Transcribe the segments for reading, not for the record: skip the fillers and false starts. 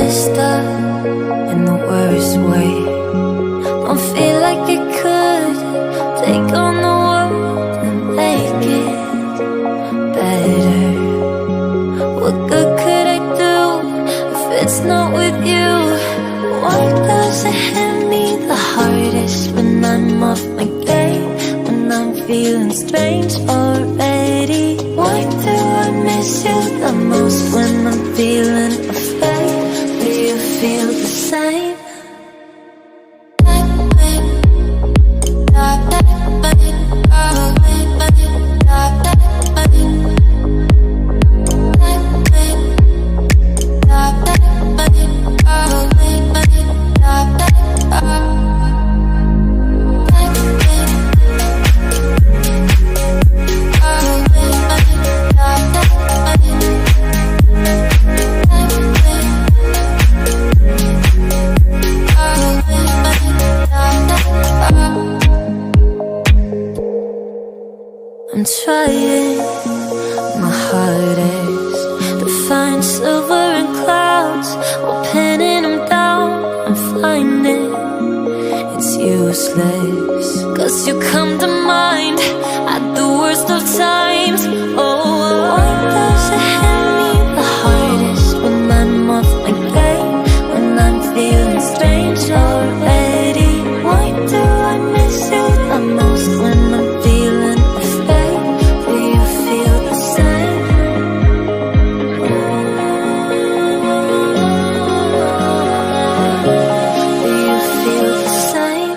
messed up in the worst way. Don't feel like I could take on the world and make it better. What good could I do if it's not with you? Why does it hit me the hardest when I'm off my game? When I'm feeling strange already? Why do I miss you the most when I'm feeling afraid? Do you feel the same? I'm trying my hardest to find silver in clouds while pinning them down and finding it's useless. 'Cause you come to mind at the worst of times. Oh, why does it hit me the hardest when I'm off my game? When I'm feeling strange already? Why do I miss you the most when I'm feeling afraid? Do you feel the same? Do you feel the same?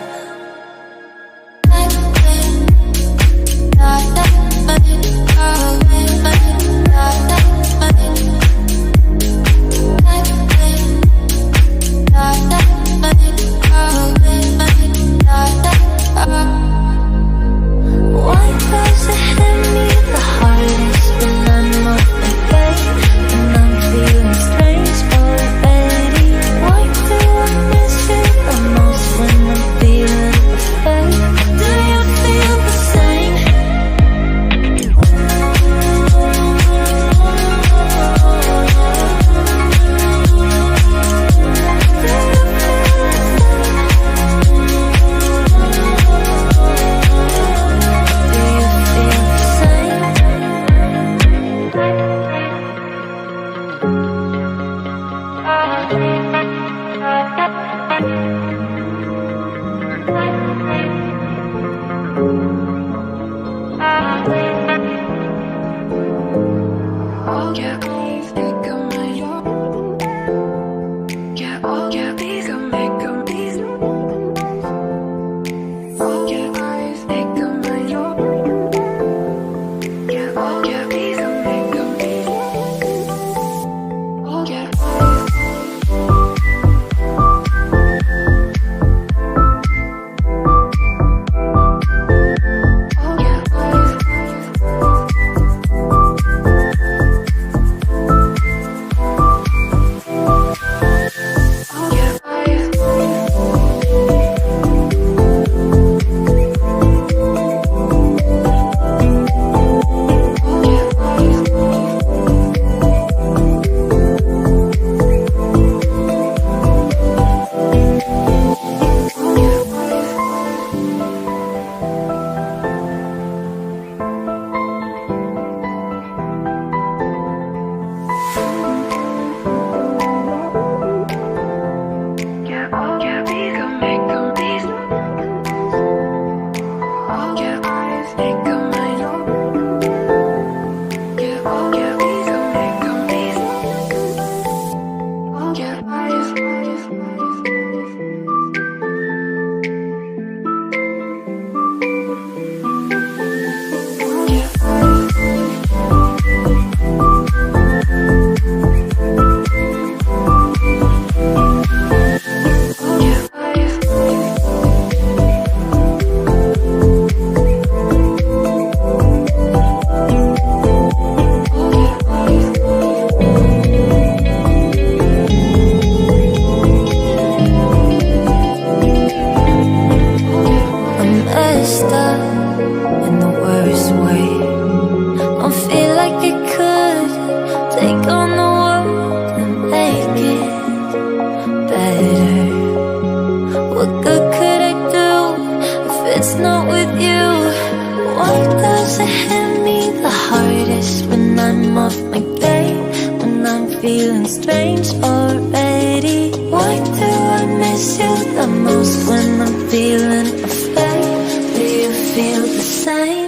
strange already. Why do I miss you the most when I'm feeling afraid? Do you feel the same?